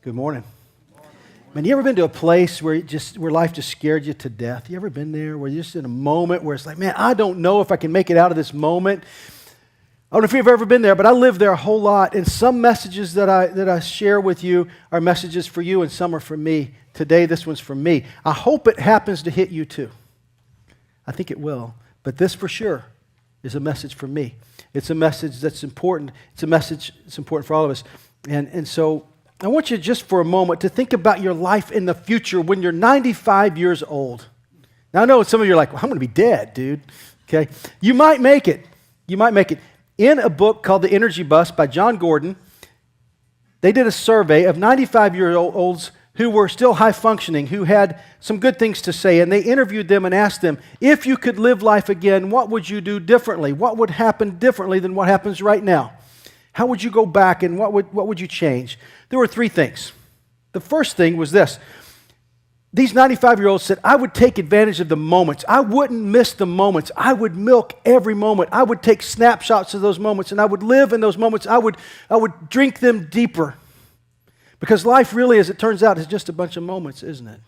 Good morning. Man, you ever been to a place where life just scared you to death? You ever been there where you're just in a moment where it's like, man, I don't know if I can make it out of this moment? I don't know if you've ever been there, but I lived there a whole lot. And some messages that I share with you are messages for you, and some are for me. Today, this one's for me. I hope it happens to hit you too. I think it will. But this for sure is a message for me. It's a message that's important. It's a message that's important for all of us. And so I want you just for a moment to think about your life in the future when you're 95 years old. Now, I know some of you are like, well, I'm going to be dead, dude. Okay? You might make it. You might make it. In a book called The Energy Bus by John Gordon, they did a survey of 95-year-olds who were still high-functioning, who had some good things to say, and they interviewed them and asked them, if you could live life again, what would you do differently? What would happen differently than what happens right now? How would you go back, and what would you change? There were three things. The first thing was this. These 95-year-olds said, I would take advantage of the moments. I wouldn't miss the moments. I would milk every moment. I would take snapshots of those moments, and I would live in those moments. I would drink them deeper. Because life really, as it turns out, is just a bunch of moments, isn't it?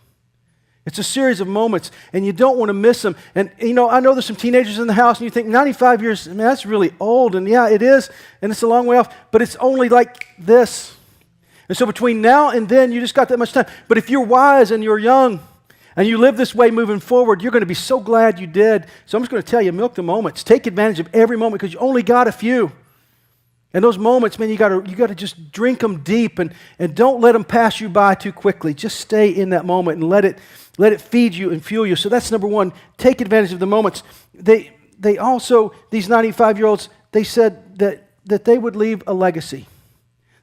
It's a series of moments, and you don't want to miss them. And, you know, I know there's some teenagers in the house, and you think, 95 years, man, that's really old. And, yeah, it is, and it's a long way off, but it's only like this. And so between now and then, you just got that much time. But if you're wise and you're young, and you live this way moving forward, you're going to be so glad you did. So I'm just going to tell you, milk the moments. Take advantage of every moment, because you only got a few. And those moments, man, you got to just drink them deep, and don't let them pass you by too quickly. Just stay in that moment and let it feed you and fuel you. So that's number one. Take advantage of the moments. They also, these 95-year-olds, they said that they would leave a legacy.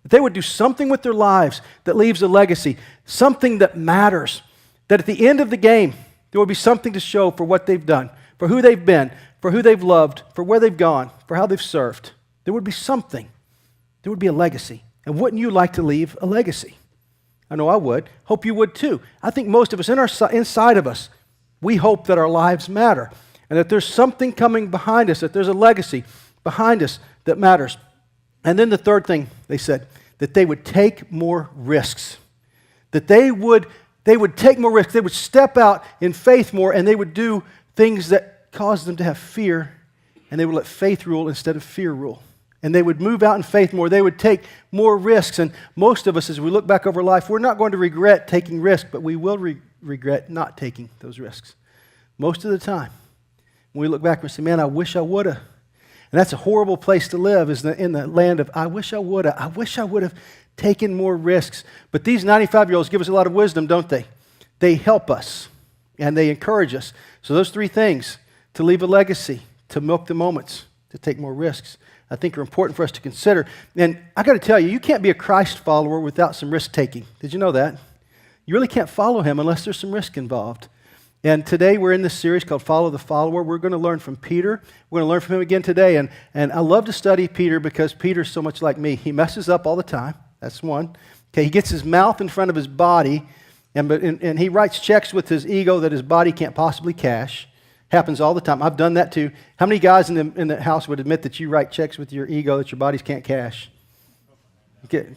That they would do something with their lives that leaves a legacy, something that matters. That at the end of the game, there will be something to show for what they've done, for who they've been, for who they've loved, for where they've gone, for how they've served. There would be something. There would be a legacy. And wouldn't you like to leave a legacy? I know I would. Hope you would too. I think most of us, inside of us, we hope that our lives matter and that there's something coming behind us, that there's a legacy behind us that matters. And then the third thing they said, that they would take more risks. That they would take more risks. They would step out in faith more, and they would do things that caused them to have fear, and they would let faith rule instead of fear rule. And they would move out in faith more. They would take more risks. And most of us, as we look back over life, we're not going to regret taking risks, but we will regret not taking those risks. Most of the time, when we look back, we say, man, I wish I would have. And that's a horrible place to live, is in the land of, I wish I would have. I wish I would have taken more risks. But these 95-year-olds give us a lot of wisdom, don't they? They help us, and they encourage us. So those three things, to leave a legacy, to milk the moments, to take more risks, I think are important for us to consider. And I got to tell you, you can't be a Christ follower without some risk-taking. Did you know that? You really can't follow him unless there's some risk involved. And today we're in this series called Follow the Follower. We're going to learn from Peter. We're going to learn from him again today. And I love to study Peter because Peter's so much like me. He messes up all the time. That's one. Okay, he gets his mouth in front of his body, and he writes checks with his ego that his body can't possibly cash. Happens all the time. I've done that too. How many guys in the house would admit that you write checks with your ego that your bodies can't cash? Okay.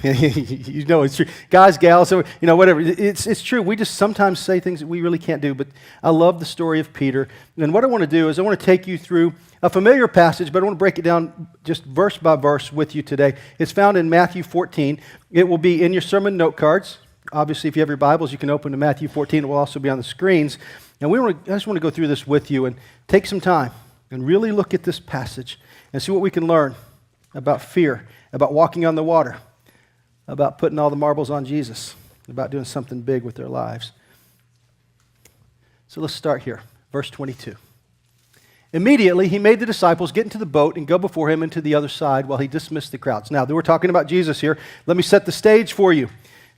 You know it's true. Guys, gals, whatever. It's true. We just sometimes say things that we really can't do. But I love the story of Peter. And what I want to do is I want to take you through a familiar passage, but I want to break it down just verse by verse with you today. It's found in Matthew 14. It will be in your sermon note cards. Obviously, if you have your Bibles, you can open to Matthew 14. It will also be on the screens. And I just want to go through this with you and take some time and really look at this passage and see what we can learn about fear, about walking on the water, about putting all the marbles on Jesus, about doing something big with their lives. So let's start here. Verse 22. Immediately, he made the disciples get into the boat and go before him into the other side while he dismissed the crowds. Now, we're talking about Jesus here. Let me set the stage for you.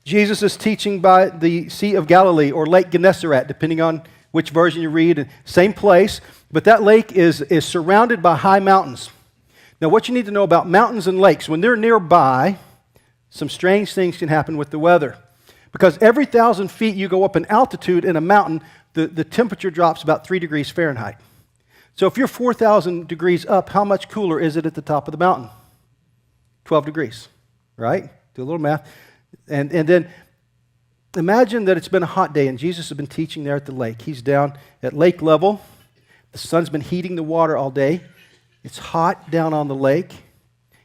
Jesus is teaching by the Sea of Galilee or Lake Gennesaret, depending on which version you read. Same place, but that lake is surrounded by high mountains. Now, what you need to know about mountains and lakes, when they're nearby, some strange things can happen with the weather. Because every 1,000 feet you go up in altitude in a mountain, the temperature drops about 3 degrees Fahrenheit. So if you're 4,000 degrees up, how much cooler is it at the top of the mountain? 12 degrees, right? Do a little math. And then imagine that it's been a hot day and Jesus has been teaching there at the lake. He's down at lake level. The sun's been heating the water all day. It's hot down on the lake.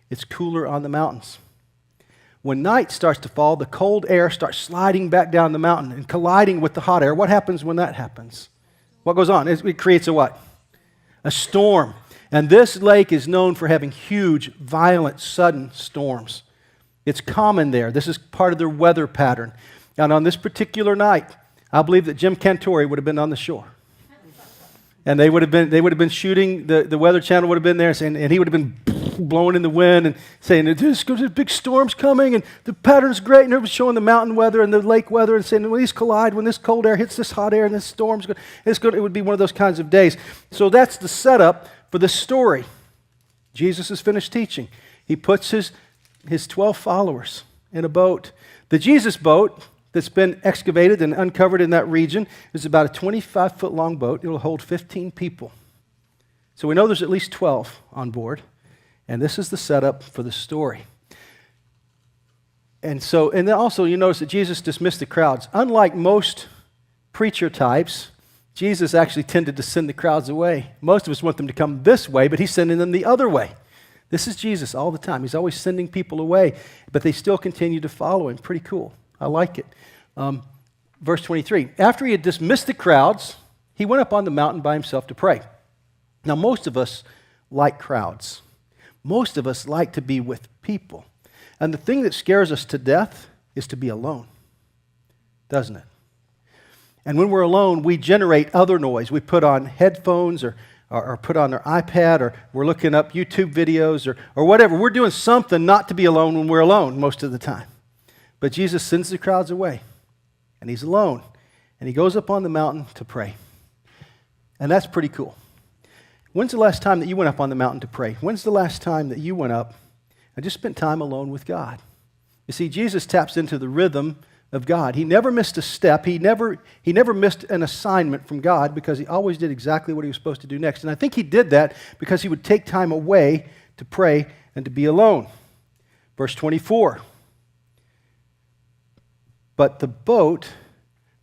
It's cooler on the mountains. When night starts to fall, the cold air starts sliding back down the mountain and colliding with the hot air. What happens when that happens? What goes on? It creates a what? A storm. And this lake is known for having huge, violent, sudden storms. It's common there. This is part of their weather pattern. And on this particular night, I believe that Jim Cantori would have been on the shore. And they would have been shooting, the Weather Channel would have been there, and he would have been blowing in the wind and saying, there's big storms coming, and the pattern's great, and everybody's showing the mountain weather and the lake weather and saying, when these collide, when this cold air hits this hot air and this storm's going, it would be one of those kinds of days. So that's the setup for this story. Jesus has finished teaching. He puts his 12 followers in a boat. The Jesus boat that's been excavated and uncovered in that region is about a 25-foot long boat. It will hold 15 people. So we know there's at least 12 on board. And this is the setup for the story. And then also you notice that Jesus dismissed the crowds. Unlike most preacher types, Jesus actually tended to send the crowds away. Most of us want them to come this way, but he's sending them the other way. This is Jesus all the time. He's always sending people away, but they still continue to follow him. Pretty cool. I like it. Verse 23, after he had dismissed the crowds, he went up on the mountain by himself to pray. Now, most of us like crowds. Most of us like to be with people. And the thing that scares us to death is to be alone, doesn't it? And when we're alone, we generate other noise. We put on headphones or put on our iPad, or we're looking up YouTube videos or whatever. We're doing something not to be alone when we're alone most of the time. But Jesus sends the crowds away, and he's alone. And he goes up on the mountain to pray. And that's pretty cool. When's the last time that you went up on the mountain to pray? When's the last time that you went up and just spent time alone with God? You see, Jesus taps into the rhythm of God. He never missed a step. He never missed an assignment from God because he always did exactly what he was supposed to do next. And I think he did that because he would take time away to pray and to be alone. Verse 24. But the boat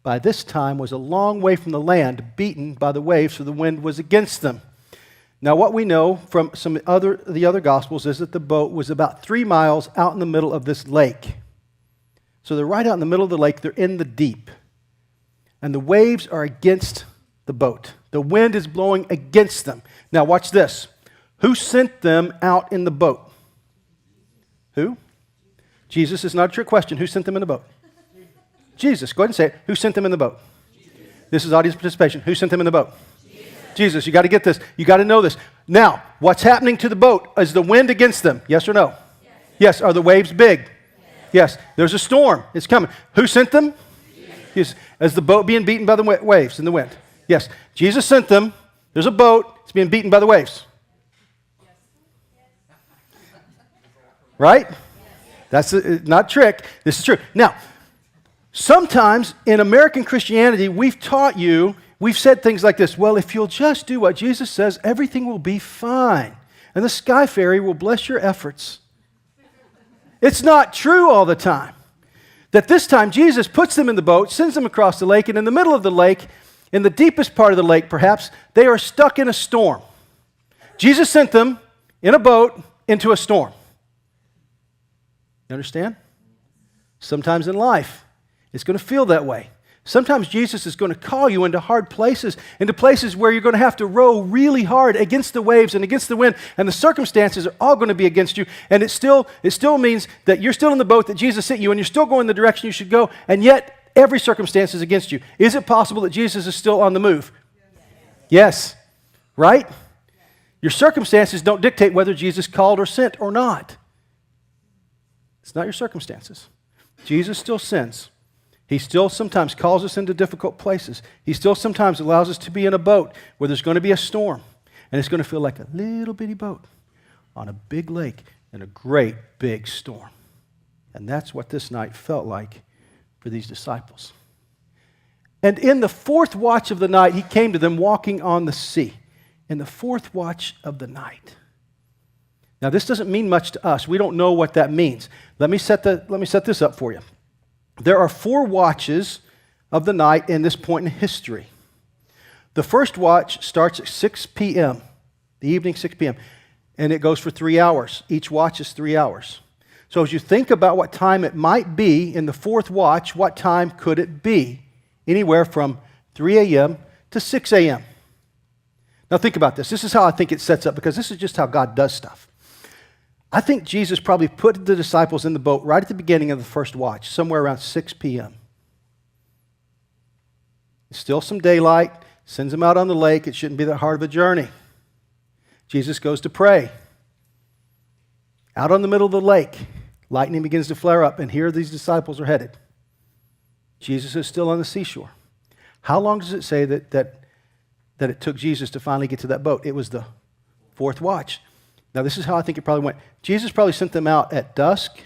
by this time was a long way from the land, beaten by the waves, so the wind was against them. Now, what we know from the other Gospels is that the boat was about 3 miles out in the middle of this lake. So they're right out in the middle of the lake. They're in the deep. And the waves are against the boat. The wind is blowing against them. Now, watch this. Who sent them out in the boat? Who? Jesus. Is not a trick question. Who sent them in the boat? Jesus. Go ahead and say it. Who sent them in the boat? This is audience participation. Who sent them in the boat? Jesus. You got to get this. You got to know this. Now, what's happening to the boat? Is the wind against them? Yes or no? Yes. Are the waves big? Yes. There's a storm. It's coming. Who sent them? Yes. Is the boat being beaten by the waves and the wind? Yes. Jesus sent them. There's a boat. It's being beaten by the waves. Right? That's not trick. This is true. Now, sometimes in American Christianity, we've said things like this. Well, if you'll just do what Jesus says, everything will be fine. And the sky fairy will bless your efforts. It's not true all the time. That this time Jesus puts them in the boat, sends them across the lake, and in the middle of the lake, in the deepest part of the lake perhaps, they are stuck in a storm. Jesus sent them in a boat into a storm. You understand? Sometimes in life, it's going to feel that way. Sometimes Jesus is going to call you into hard places, into places where you're going to have to row really hard against the waves and against the wind, and the circumstances are all going to be against you, and it still means that you're still in the boat that Jesus sent you, and you're still going the direction you should go, and yet every circumstance is against you. Is it possible that Jesus is still on the move? Yes. Right? Your circumstances don't dictate whether Jesus called or sent or not. It's not your circumstances. Jesus still sends. He still sometimes calls us into difficult places. He still sometimes allows us to be in a boat where there's going to be a storm, and it's going to feel like a little bitty boat on a big lake in a great big storm. And that's what this night felt like for these disciples. And in the fourth watch of the night, he came to them walking on the sea. In the fourth watch of the night. Now, this doesn't mean much to us. We don't know what that means. Let me set this up for you. There are 4 watches of the night in this point in history. The first watch starts at 6 p.m., the evening 6 p.m., and it goes for 3 hours. Each watch is 3 hours. So as you think about what time it might be in the 4th watch, what time could it be? Anywhere from 3 a.m. to 6 a.m. Now think about this. This is how I think it sets up, because this is just how God does stuff. I think Jesus probably put the disciples in the boat right at the beginning of the first watch, somewhere around 6 p.m. Still some daylight, sends them out on the lake. It shouldn't be that hard of a journey. Jesus goes to pray. Out on the middle of the lake, lightning begins to flare up, and here these disciples are headed. Jesus is still on the seashore. How long does it say that it took Jesus to finally get to that boat? It was the 4th watch. Now, this is how I think it probably went. Jesus probably sent them out at dusk.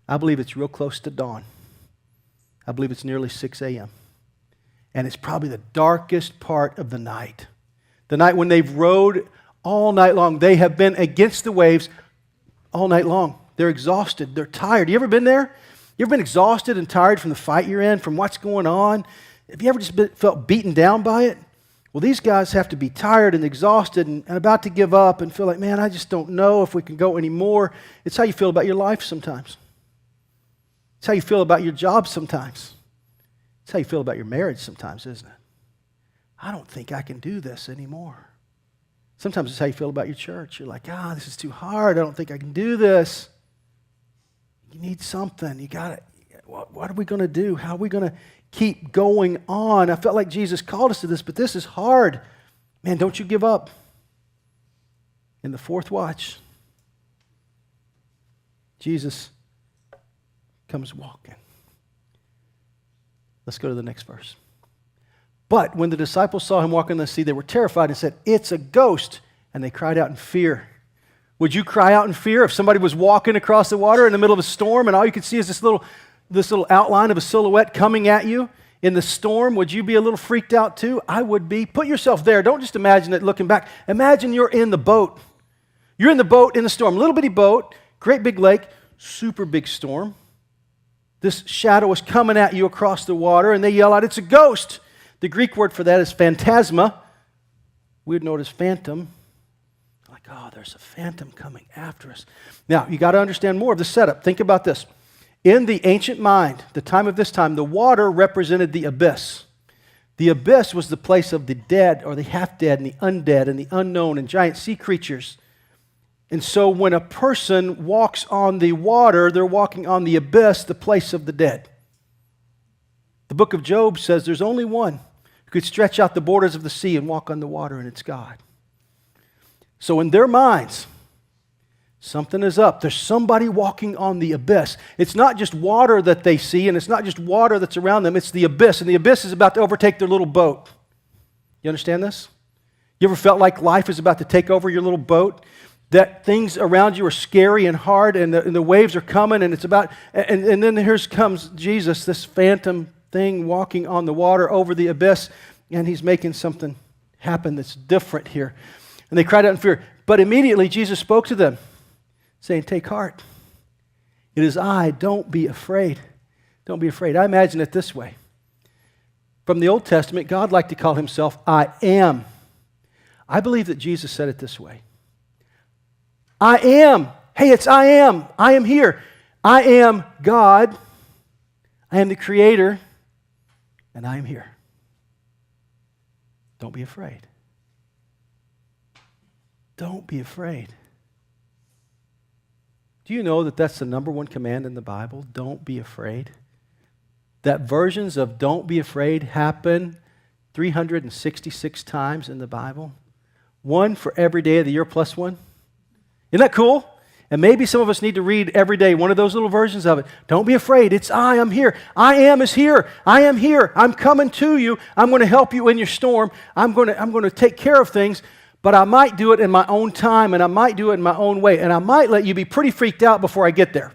I believe it's real close to dawn. I believe it's nearly 6 a.m. And it's probably the darkest part of the night. The night when they've rowed all night long. They have been against the waves all night long. They're exhausted. They're tired. You ever been there? You ever been exhausted and tired from the fight you're in, from what's going on? Have you ever just felt beaten down by it? Well, these guys have to be tired and exhausted and about to give up and feel like, man, I just don't know if we can go anymore. It's how you feel about your life sometimes. It's how you feel about your job sometimes. It's how you feel about your marriage sometimes, isn't it? I don't think I can do this anymore. Sometimes it's how you feel about your church. You're like, this is too hard. I don't think I can do this. You need something. You got it. What are we going to do? How are we going to keep going on? I felt like Jesus called us to this, but this is hard. Man, don't you give up. In the 4th watch, Jesus comes walking. Let's go to the next verse. But when the disciples saw him walking on the sea, they were terrified and said, "It's a ghost." And they cried out in fear. Would you cry out in fear if somebody was walking across the water in the middle of a storm and all you could see is this little outline of a silhouette coming at you in the storm? Would you be a little freaked out too? I would be. Put yourself there. Don't just imagine it looking back. Imagine you're in the boat. You're in the boat in the storm. Little bitty boat, great big lake, super big storm. This shadow is coming at you across the water, and they yell out, "It's a ghost." The Greek word for that is phantasma. We would know it as phantom. Like, there's a phantom coming after us. Now, you got to understand more of the setup. Think about this. In the ancient mind, the time of this time, the water represented the abyss. The abyss was the place of the dead or the half-dead and the undead and the unknown and giant sea creatures. And so when a person walks on the water, they're walking on the abyss, the place of the dead. The book of Job says there's only one who could stretch out the borders of the sea and walk on the water, and it's God. So in their minds, something is up. There's somebody walking on the abyss. It's not just water that they see, and it's not just water that's around them. It's the abyss, and the abyss is about to overtake their little boat. You understand this? You ever felt like life is about to take over your little boat? That things around you are scary and hard, and the waves are coming, and it's about, and then here comes Jesus, this phantom thing walking on the water over the abyss, and he's making something happen that's different here. And they cried out in fear. But immediately Jesus spoke to them, saying, "Take heart. It is I. Don't be afraid. Don't be afraid." I imagine it this way. From the Old Testament, God liked to call himself I am. I believe that Jesus said it this way. I am. Hey, it's I am. I am here. I am God. I am the Creator. And I am here. Don't be afraid. Don't be afraid. Do you know that that's the number one command in the Bible? Don't be afraid. That versions of don't be afraid happen 366 times in the Bible. One for every day of the year plus one. Isn't that cool? And maybe some of us need to read every day one of those little versions of it. Don't be afraid. It's I am here. I am is here. I am here. I'm coming to you. I'm going to help you in your storm. I'm going to take care of things. But I might do it in my own time, and I might do it in my own way, and I might let you be pretty freaked out before I get there.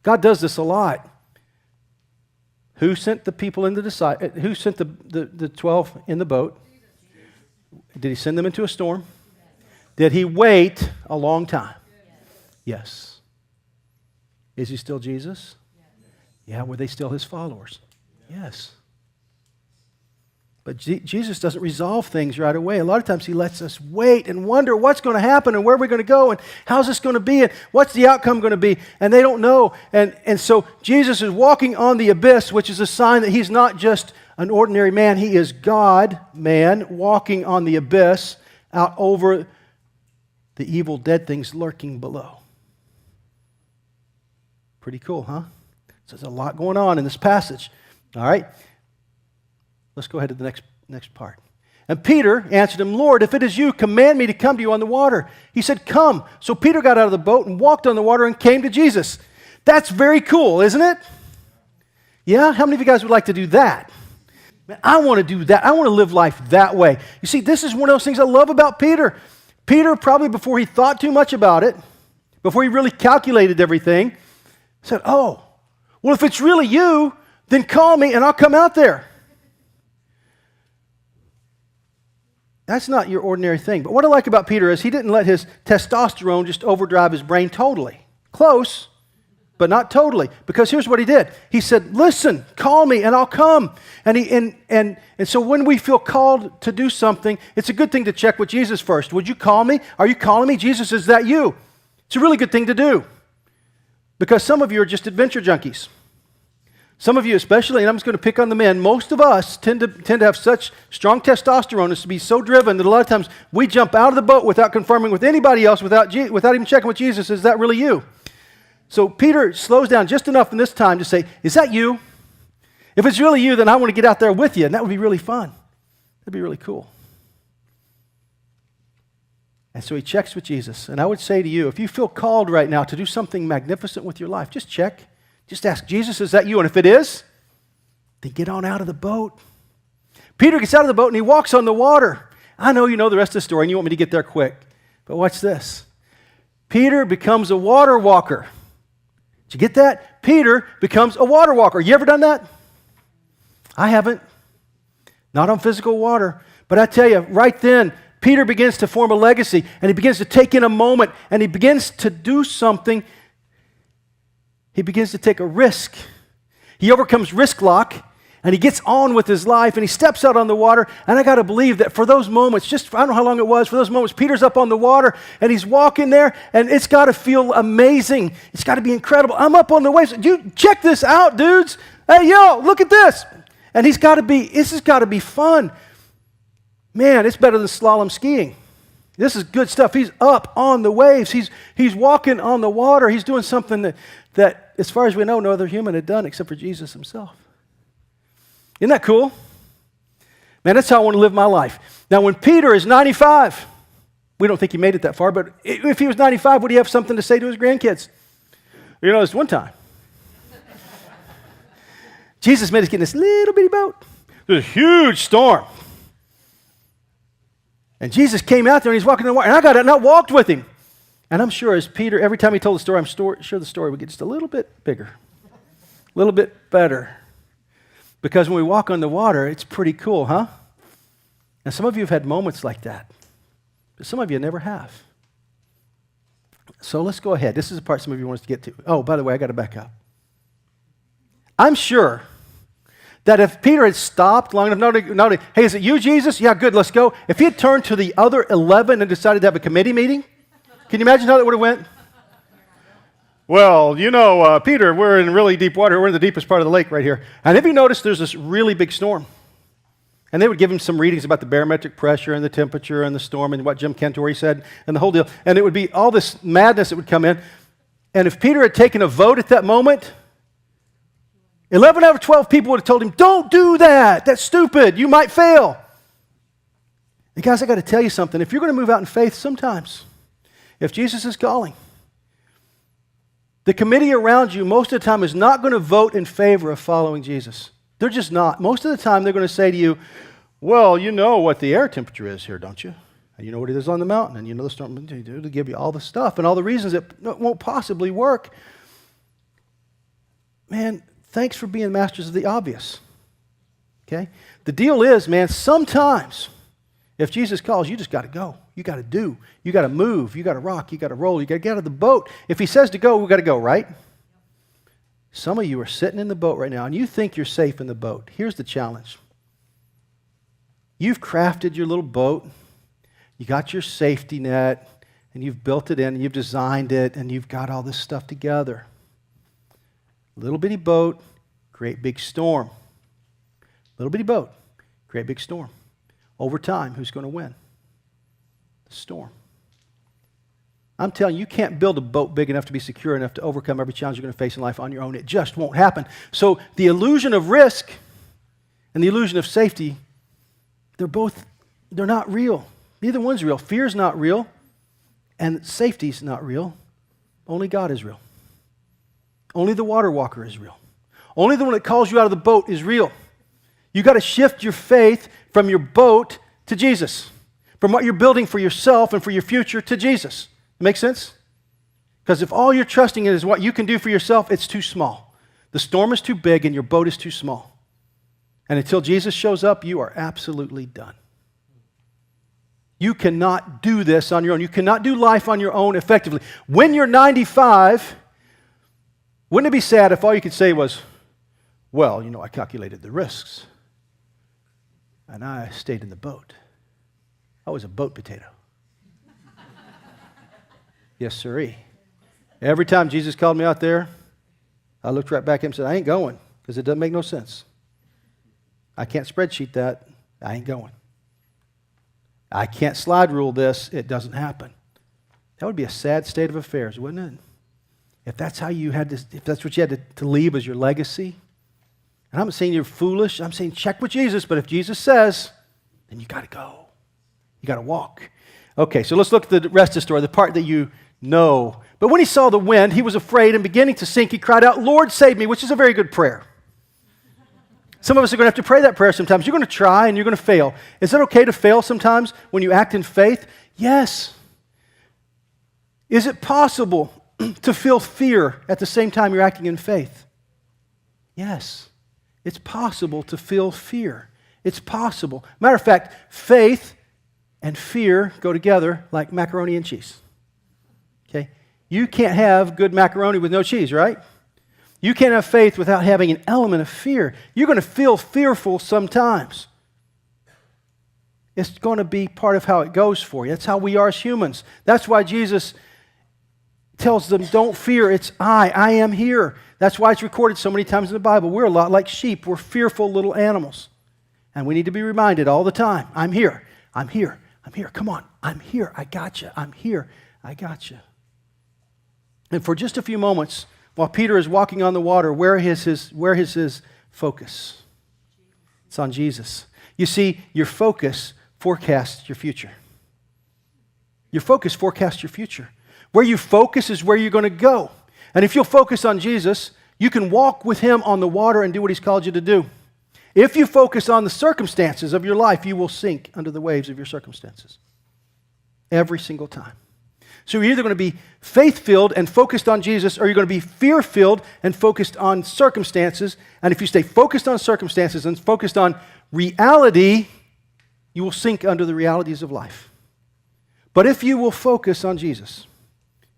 God does this a lot. Who sent the people in who sent the 12 in the boat? Did he send them into a storm? Did he wait a long time? Yes. Is he still Jesus? Yeah, were they still his followers? Yes. But Jesus doesn't resolve things right away. A lot of times he lets us wait and wonder what's going to happen and where we're going to go and how's this going to be and what's the outcome going to be. And they don't know. And so Jesus is walking on the abyss, which is a sign that he's not just an ordinary man. He is God, man, walking on the abyss out over the evil, dead things lurking below. Pretty cool, huh? So there's a lot going on in this passage. All right. Let's go ahead to the next part. And Peter answered him, Lord, if it is you, command me to come to you on the water. He said, come. So Peter got out of the boat and walked on the water and came to Jesus. That's very cool, isn't it? Yeah? How many of you guys would like to do that? Man, I want to do that. I want to live life that way. You see, this is one of those things I love about Peter. Peter, probably before he thought too much about it, before he really calculated everything, said, oh, well, if it's really you, then call me and I'll come out there. That's not your ordinary thing. But what I like about Peter is he didn't let his testosterone just overdrive his brain totally. Close, but not totally. Because here's what he did. He said, listen, call me and I'll come. And so when we feel called to do something, it's a good thing to check with Jesus first. Would you call me? Are you calling me? Jesus, is that you? It's a really good thing to do. Because some of you are just adventure junkies. Some of you especially, and I'm just going to pick on the men, most of us tend to have such strong testosterone as to be so driven that a lot of times we jump out of the boat without confirming with anybody else, without even checking with Jesus, is that really you? So Peter slows down just enough in this time to say, is that you? If it's really you, then I want to get out there with you, and that would be really fun. That'd be really cool. And so he checks with Jesus. And I would say to you, if you feel called right now to do something magnificent with your life, just check. Just ask, Jesus, is that you? And if it is, then get on out of the boat. Peter gets out of the boat and he walks on the water. I know you know the rest of the story and you want me to get there quick. But watch this. Peter becomes a water walker. Did you get that? Peter becomes a water walker. You ever done that? I haven't. Not on physical water. But I tell you, right then, Peter begins to form a legacy and he begins to take in a moment and he begins to do something. He begins to take a risk. He overcomes risk lock, and he gets on with his life, and he steps out on the water, and I got to believe that for those moments, I don't know how long it was, for those moments, Peter's up on the water, and he's walking there, and it's got to feel amazing. It's got to be incredible. I'm up on the waves. Check this out, dudes. Hey, yo, look at this. And this has got to be fun. Man, it's better than slalom skiing. This is good stuff. He's up on the waves. He's walking on the water. He's doing something that, as far as we know, no other human had done except for Jesus himself. Isn't that cool? Man, that's how I want to live my life. Now, when Peter is 95, we don't think he made it that far, but if he was 95, would he have something to say to his grandkids? You know, this one time, Jesus made us get in this little bitty boat. There's a huge storm. And Jesus came out there and he's walking in the water. And I got out and I walked with him. And I'm sure as Peter, every time he told the story, I'm sure the story would get just a little bit bigger, a little bit better. Because when we walk on the water, it's pretty cool, huh? And some of you have had moments like that. But some of you never have. So let's go ahead. This is the part some of you want us to get to. Oh, by the way, I got to back up. I'm sure that if Peter had stopped long enough, hey, is it you, Jesus? Yeah, good, let's go. If he had turned to the other 11 and decided to have a committee meeting, can you imagine how that would have went? Well, you know, Peter, we're in really deep water. We're in the deepest part of the lake right here. And have you noticed there's this really big storm? And they would give him some readings about the barometric pressure and the temperature and the storm and what Jim Cantori said and the whole deal. And it would be all this madness that would come in. And if Peter had taken a vote at that moment, 11 out of 12 people would have told him, don't do that. That's stupid. You might fail. And guys, I got to tell you something. If you're going to move out in faith sometimes, if Jesus is calling, the committee around you most of the time is not going to vote in favor of following Jesus. They're just not. Most of the time they're going to say to you, well, you know what the air temperature is here, don't you? And you know what it is on the mountain, and you know the storm. They give you all the stuff and all the reasons it won't possibly work. Man, thanks for being masters of the obvious. Okay? The deal is, man, sometimes if Jesus calls, you just got to go. You got to do. You got to move. You got to rock. You got to roll. You got to get out of the boat. If he says to go, we got to go, right? Some of you are sitting in the boat right now, and you think you're safe in the boat. Here's the challenge. You've crafted your little boat. You got your safety net, and you've built it in, and you've designed it, and you've got all this stuff together. Little bitty boat, great big storm. Little bitty boat, great big storm. Over time, who's going to win? The storm. I'm telling you, you can't build a boat big enough to be secure enough to overcome every challenge you're going to face in life on your own. It just won't happen. So the illusion of risk and the illusion of safety, they're not real. Neither one's real. Fear's not real, and safety's not real. Only God is real. Only the water walker is real. Only the one that calls you out of the boat is real. You got to shift your faith from your boat to Jesus, from what you're building for yourself and for your future to Jesus. Make sense? Because if all you're trusting in is what you can do for yourself, it's too small. The storm is too big and your boat is too small. And until Jesus shows up, you are absolutely done. You cannot do this on your own. You cannot do life on your own effectively. When you're 95, wouldn't it be sad if all you could say was, well, I calculated the risks, and I stayed in the boat. I was a boat potato. Yes, sirree. Every time Jesus called me out there, I looked right back at him and said, I ain't going, because it doesn't make no sense. I can't spreadsheet that. I ain't going. I can't slide rule this. It doesn't happen. That would be a sad state of affairs, wouldn't it? If that's how you had to, if that's what you had to leave as your legacy. And I'm not saying you're foolish. I'm saying check with Jesus. But if Jesus says, then you got to go. You got to walk. Okay, so let's look at the rest of the story, the part that you know. But when he saw the wind, he was afraid, and beginning to sink, he cried out, Lord, save me, which is a very good prayer. Some of us are going to have to pray that prayer sometimes. You're going to try, and you're going to fail. Is it okay to fail sometimes when you act in faith? Yes. Is it possible to feel fear at the same time you're acting in faith? Yes. It's possible to feel fear. It's possible. Matter of fact, faith and fear go together like macaroni and cheese. Okay? You can't have good macaroni with no cheese, right? You can't have faith without having an element of fear. You're going to feel fearful sometimes. It's going to be part of how it goes for you. That's how we are as humans. That's why Jesus tells them, don't fear, it's I am here. That's why it's recorded so many times in the Bible. We're a lot like sheep. We're fearful little animals. And we need to be reminded all the time, I'm here, I'm here, I'm here. Come on, I'm here, I got you, I'm here, I got you. And for just a few moments, while Peter is walking on the water, where is his focus? It's on Jesus. You see, your focus forecasts your future. Your focus forecasts your future. Where you focus is where you're going to go. And if you'll focus on Jesus, you can walk with him on the water and do what he's called you to do. If you focus on the circumstances of your life, you will sink under the waves of your circumstances. Every single time. So you're either going to be faith-filled and focused on Jesus, or you're going to be fear-filled and focused on circumstances. And if you stay focused on circumstances and focused on reality, you will sink under the realities of life. But if you will focus on Jesus,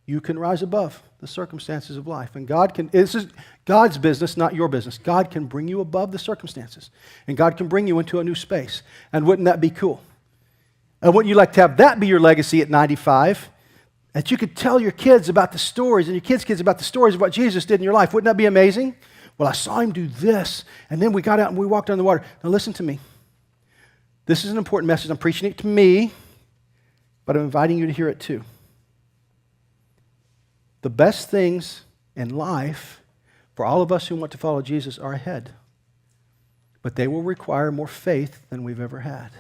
you can rise above the circumstances of life. And this is God's business, not your business. God can bring you above the circumstances. And God can bring you into a new space. And wouldn't that be cool? And wouldn't you like to have that be your legacy at 95? That you could tell your kids about the stories and your kids' about the stories of what Jesus did in your life. Wouldn't that be amazing? Well, I saw him do this, and then we got out and we walked on the water. Now listen to me. This is an important message. I'm preaching it to me, but I'm inviting you to hear it too. The best things in life for all of us who want to follow Jesus are ahead, but they will require more faith than we've ever had,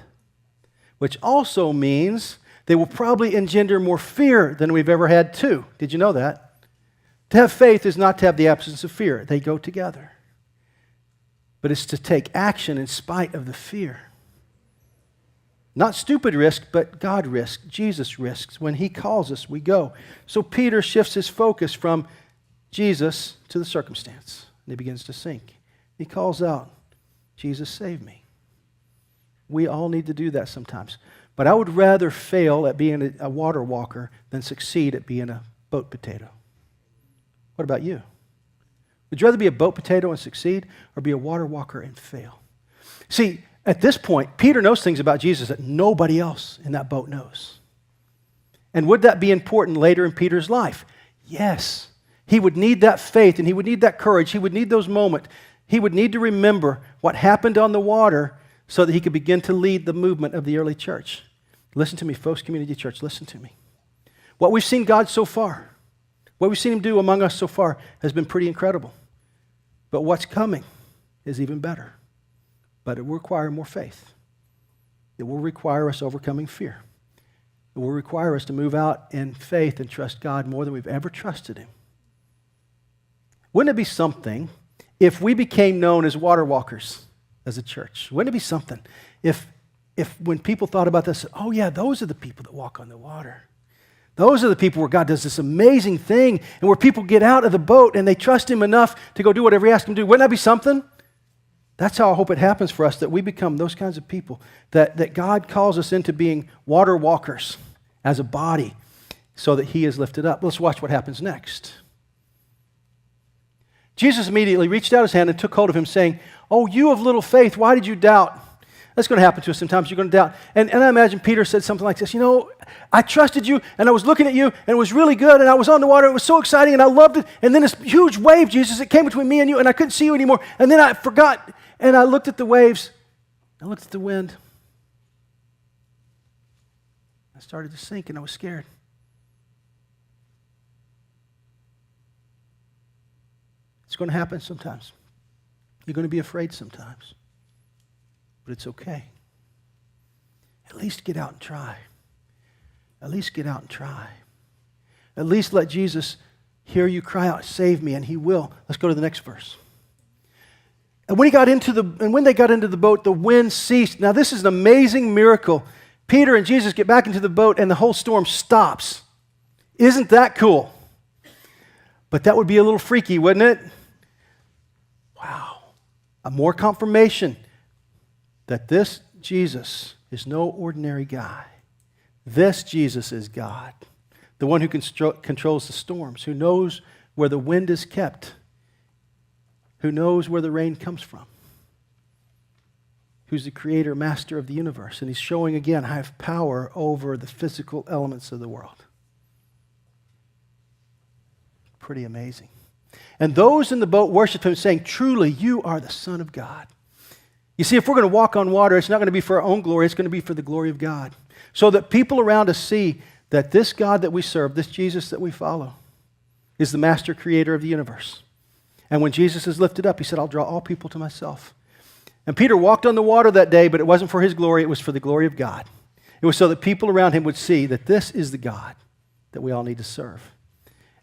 which also means they will probably engender more fear than we've ever had too. Did you know that? To have faith is not to have the absence of fear. They go together. But it's to take action in spite of the fear. Not stupid risk, but God risk. Jesus risks. When he calls us, we go. So Peter shifts his focus from Jesus to the circumstance. And he begins to sink. He calls out, Jesus, save me. We all need to do that sometimes. But I would rather fail at being a water walker than succeed at being a boat potato. What about you? Would you rather be a boat potato and succeed or be a water walker and fail? See, at this point, Peter knows things about Jesus that nobody else in that boat knows. And would that be important later in Peter's life? Yes. He would need that faith and he would need that courage. He would need those moments. He would need to remember what happened on the water so that he could begin to lead the movement of the early church. Listen to me, Phos Community Church, listen to me. What we've seen God so far, what we've seen him do among us so far has been pretty incredible. But what's coming is even better. But it will require more faith. It will require us overcoming fear. It will require us to move out in faith and trust God more than we've ever trusted him. Wouldn't it be something if we became known as water walkers as a church? Wouldn't it be something if when people thought about this, oh yeah, those are the people that walk on the water. Those are the people where God does this amazing thing and where people get out of the boat and they trust him enough to go do whatever he asks them to do. Wouldn't that be something? That's how I hope it happens for us, that we become those kinds of people, that God calls us into being water walkers as a body so that he is lifted up. Let's watch what happens next. Jesus immediately reached out his hand and took hold of him, saying, "Oh, you of little faith, why did you doubt?" That's going to happen to us sometimes. You're going to doubt. And I imagine Peter said something like this, I trusted you, and I was looking at you, and it was really good, and I was on the water, it was so exciting, and I loved it, and then this huge wave, Jesus, it came between me and you, and I couldn't see you anymore, and then I forgot, and I looked at the waves, I looked at the wind, I started to sink, and I was scared. It's going to happen sometimes. You're going to be afraid sometimes. But it's okay. At least get out and try. At least get out and try. At least let Jesus hear you cry out, "Save me," and he will. Let's go to the next verse. And when they got into the boat, the wind ceased. Now this is an amazing miracle. Peter and Jesus get back into the boat and the whole storm stops. Isn't that cool? But that would be a little freaky, wouldn't it? Wow. A more confirmation that this Jesus is no ordinary guy. This Jesus is God, the one who controls the storms, who knows where the wind is kept, who knows where the rain comes from, who's the creator, master of the universe. And he's showing again, I have power over the physical elements of the world. Pretty amazing. And those in the boat worshiped him, saying, "Truly, you are the Son of God." You see, if we're going to walk on water, it's not going to be for our own glory, it's going to be for the glory of God. So that people around us see that this God that we serve, this Jesus that we follow, is the master creator of the universe. And when Jesus is lifted up, he said, "I'll draw all people to myself." And Peter walked on the water that day, but it wasn't for his glory, it was for the glory of God. It was so that people around him would see that this is the God that we all need to serve.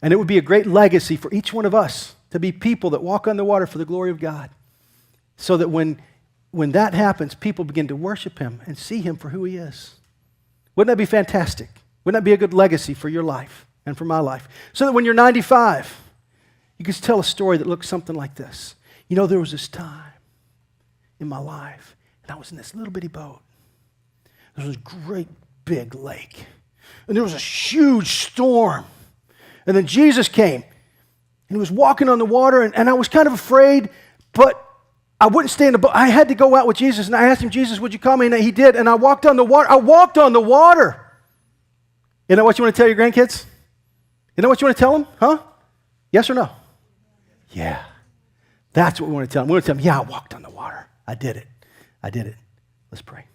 And it would be a great legacy for each one of us to be people that walk on the water for the glory of God. So that when that happens, people begin to worship him and see him for who he is. Wouldn't that be fantastic? Wouldn't that be a good legacy for your life and for my life? So that when you're 95, you can tell a story that looks something like this. There was this time in my life, and I was in this little bitty boat. There was this great big lake, and there was a huge storm. And then Jesus came, and he was walking on the water, and I was kind of afraid, but I wouldn't stay in the boat. I had to go out with Jesus, and I asked him, "Jesus, would you call me?" And he did, and I walked on the water. I walked on the water. You know what you want to tell your grandkids? You know what you want to tell them? Huh? Yes or no? Yeah. That's what we want to tell them. We want to tell them, "Yeah, I walked on the water. I did it. I did it." Let's pray.